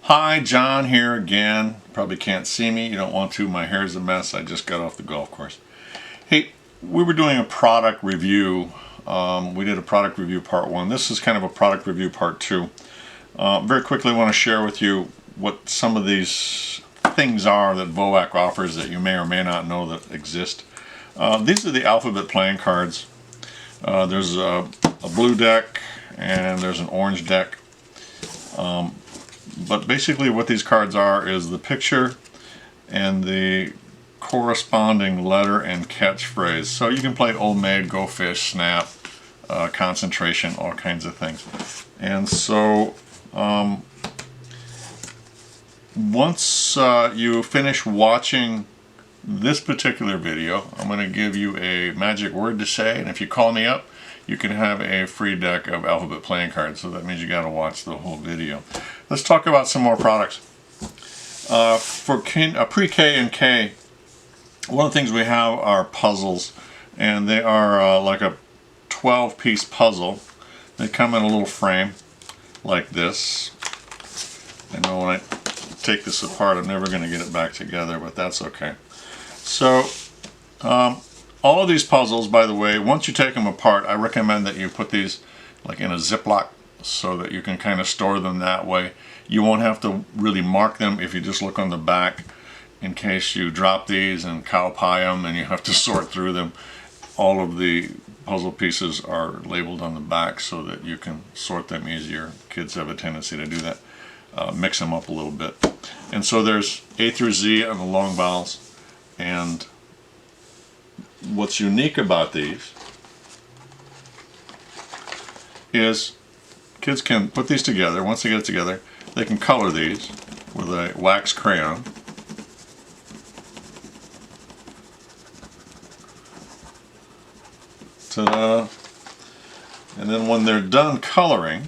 Hi, John here again. Probably can't see me. You don't want to. My hair's a mess. I just got off the golf course. Hey, we were doing a product review. We did a product review part 1. This is kind of a product review part 2. Very quickly I want to share with you what some of these things are that VoWac offers that you may or may not know that exist. These are the alphabet playing cards. There's a blue deck and there's an orange deck. But basically what these cards are is the picture and the corresponding letter and catchphrase. So you can play Old Maid, Go Fish, Snap, Concentration, all kinds of things. And so once you finish watching this particular video, I'm going to give you a magic word to say, and if you call me up, you can have a free deck of alphabet playing cards. So that means you got to watch the whole video. Let's talk about some more products. For pre-K and K, one of the things we have are puzzles, and they are like a 12-piece puzzle. They come in a little frame like this. I know when I take this apart I'm never going to get it back together, but that's okay. So all of these puzzles, by the way, once you take them apart, I recommend that you put these like in a Ziploc so that you can kind of store them that way. You won't have to really mark them if you just look on the back in case you drop these and cow pie them and you have to sort through them. All of the puzzle pieces are labeled on the back so that you can sort them easier. Kids have a tendency to do that. Mix them up a little bit. And so there's A through Z on the long vowels. And what's unique about these is kids can put these together. Once they get it together, they can color these with a wax crayon. Ta-da! And then when they're done coloring,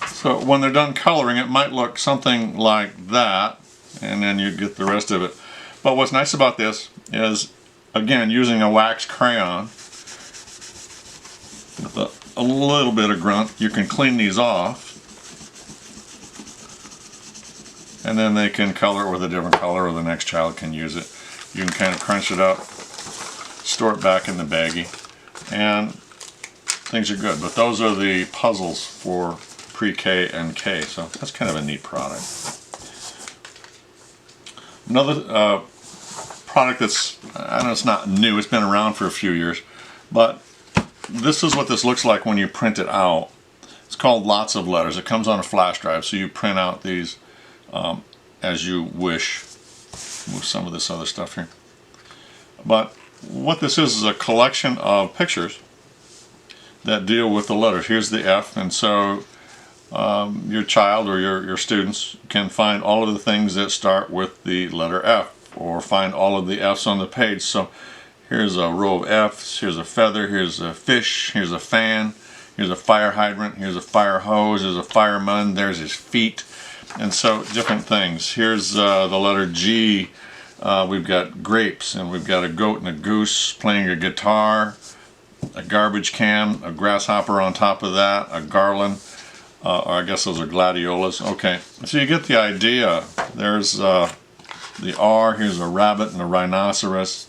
so when they're done coloring, it might look something like that, and then you get the rest of it. But what's nice about this is, again, using a wax crayon with a little bit of grunt, you can clean these off, and then they can color it with a different color, or the next child can use it. You can kind of crunch it up, store it back in the baggie, and things are good. But those are the puzzles for pre-K and K, so that's kind of a neat product. Another product that's, I know it's not new, it's been around for a few years, but this is what this looks like when you print it out. It's called Lots of Letters. It comes on a flash drive, so you print out these as you wish. Move some of this other stuff here. But what this is a collection of pictures that deal with the letters. Here's the F, and so your child or your students can find all of the things that start with the letter F, or find all of the F's on the page. So here's a row of F's, here's a feather, here's a fish, here's a fan, here's a fire hydrant, here's a fire hose, there's a fireman, there's his feet, and so different things. Here's the letter G. We've got grapes, and we've got a goat and a goose playing a guitar, a garbage can, a grasshopper on top of that, a garland, or I guess those are gladiolas. Okay, so you get the idea. There's the R, here's a rabbit and a rhinoceros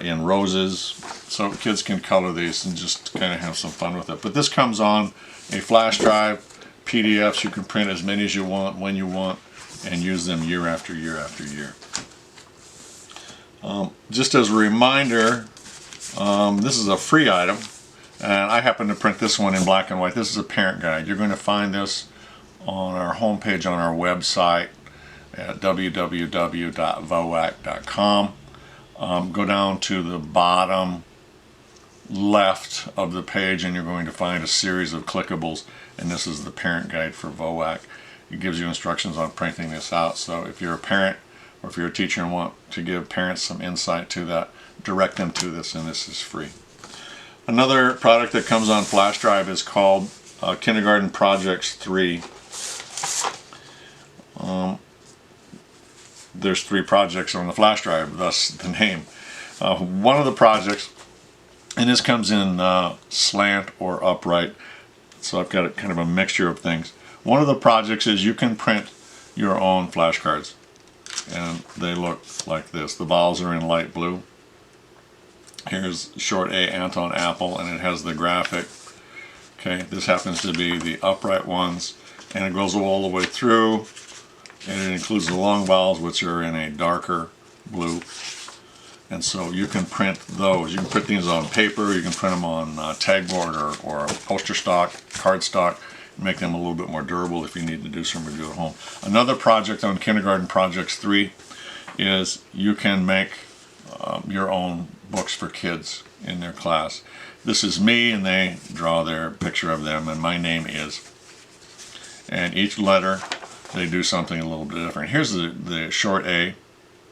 in roses. So kids can color these and just kind of have some fun with it. But this comes on a flash drive, PDFs. You can print as many as you want, when you want, and use them year after year after year. Just as a reminder, this is a free item, and I happen to print this one in black and white. This is a parent guide. You're going to find this on our homepage on our website at www.vowac.com. Go down to the bottom left of the page and you're going to find a series of clickables, and this is the parent guide for VoWac. It gives you instructions on printing this out, so if you're a parent or if you're a teacher and want to give parents some insight to that, direct them to this, and this is free. Another product that comes on flash drive is called Kindergarten Projects 3. there's 3 projects on the flash drive, thus the name. One of the projects, and this comes in slant or upright, so I've got kind of a mixture of things. One of the projects is you can print your own flashcards, and they look like this. The vowels are in light blue. Here's short A, Anton Apple, and it has the graphic. Okay, this happens to be the upright ones, and it goes all the way through, and it includes the long vowels, which are in a darker blue. And so you can print those. You can print these on paper, you can print them on tagboard or poster stock, card stock, make them a little bit more durable if you need to do some review at home. Another project on Kindergarten Projects 3 is you can make your own books for kids in their class. This is me, and they draw their picture of them, and my name is. And each letter, they do something a little bit different. Here's the short A,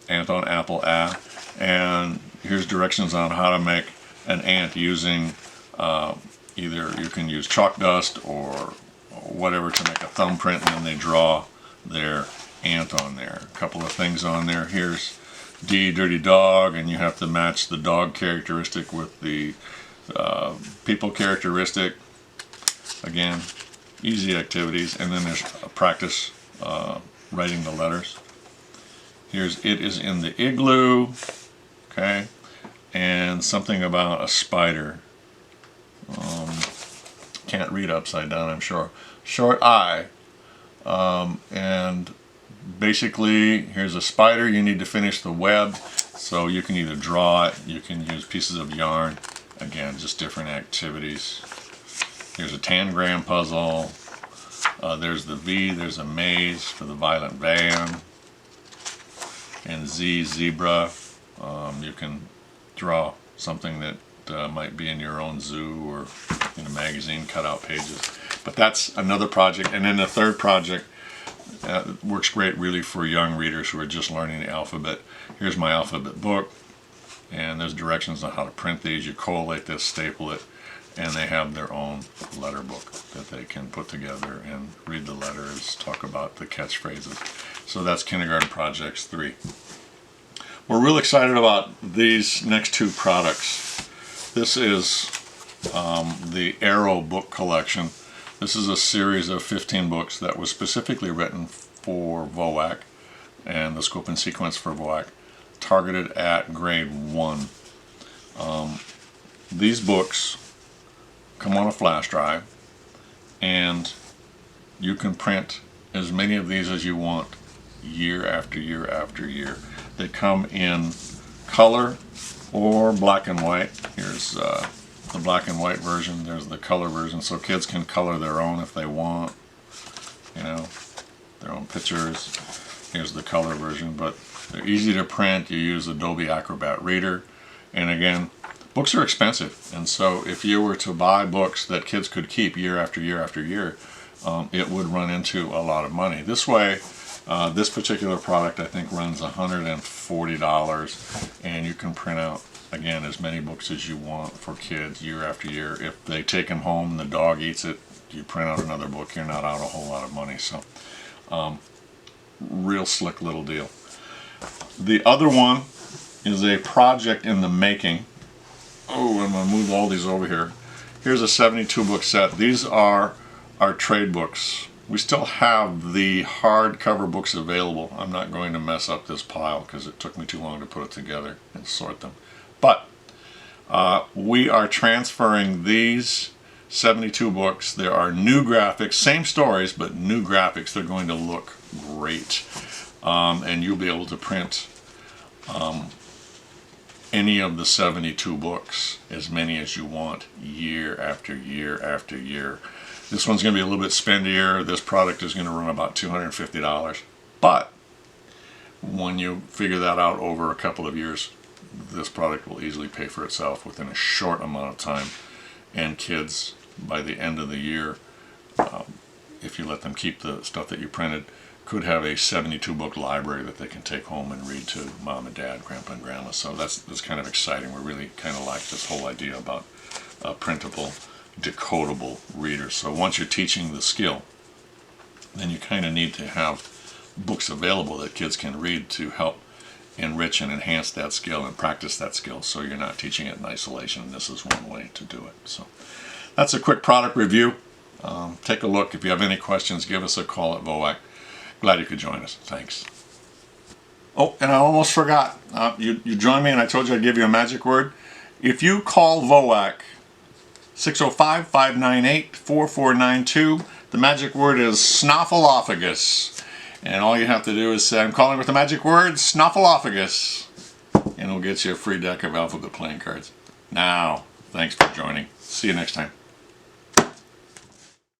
Anton Apple A, and here's directions on how to make an ant using either you can use chalk dust or whatever to make a thumbprint, and then they draw their ant on there. A couple of things on there. Here's D, dirty dog, and you have to match the dog characteristic with the people characteristic. Again, easy activities. And then there's a practice writing the letters. Here's it is in the igloo, okay, and something about a spider. Can't read upside down, I'm sure. Short I, and basically here's a spider. You need to finish the web, so you can either draw it, you can use pieces of yarn. Again, just different activities. Here's a tangram puzzle. There's the V, there's a maze for the violent van. And Z, zebra. You can draw something that might be in your own zoo or in a magazine, cut out pages. But that's another project. And then the third project works great really for young readers who are just learning the alphabet. Here's my alphabet book, and there's directions on how to print these. You collate this, staple it, and they have their own letter book that they can put together and read the letters, talk about the catchphrases. So that's Kindergarten Projects 3. We're real excited about these next 2 products. This is the Arrow book collection. This is a series of 15 books that was specifically written for VoWac and the scope and sequence for VoWac, targeted at grade 1. These books come on a flash drive, and you can print as many of these as you want year after year after year. They come in color or black and white. Here's the black and white version, there's the color version, so kids can color their own if they want, you know, their own pictures. Here's the color version, but they're easy to print. You use Adobe Acrobat Reader, and again, books are expensive, and so if you were to buy books that kids could keep year after year after year, it would run into a lot of money. This way, this particular product I think runs $140, and you can print out, again, as many books as you want for kids year after year. If they take them home and the dog eats it, you print out another book, you're not out a whole lot of money. So real slick little deal. The other one is a project in the making. Oh, I'm going to move all these over here. Here's a 72 book set. These are our trade books. We still have the hardcover books available. I'm not going to mess up this pile because it took me too long to put it together and sort them. But we are transferring these 72 books. There are new graphics, same stories, but new graphics. They're going to look great. And you'll be able to print any of the 72 books, as many as you want, year after year after year. This one's going to be a little bit spendier. This product is going to run about $250. But when you figure that out over a couple of years, this product will easily pay for itself within a short amount of time. And kids, by the end of the year, if you let them keep the stuff that you printed, could have a 72 book library that they can take home and read to mom and dad, grandpa and grandma. So that's kind of exciting. We really kind of like this whole idea about printable, decodable readers. So once you're teaching the skill, then you kind of need to have books available that kids can read to help enrich and enhance that skill and practice that skill, so you're not teaching it in isolation, and this is one way to do it. So that's a quick product review. Take a look. If you have any questions, give us a call at VoWac. Glad you could join us. Thanks. Oh, and I almost forgot. You joined me and I told you I'd give you a magic word. If you call VoWac 605-598-4492, the magic word is snuffleupagus. And all you have to do is say, I'm calling with the magic word snuffleupagus. And it'll get you a free deck of alphabet playing cards. Now, thanks for joining. See you next time.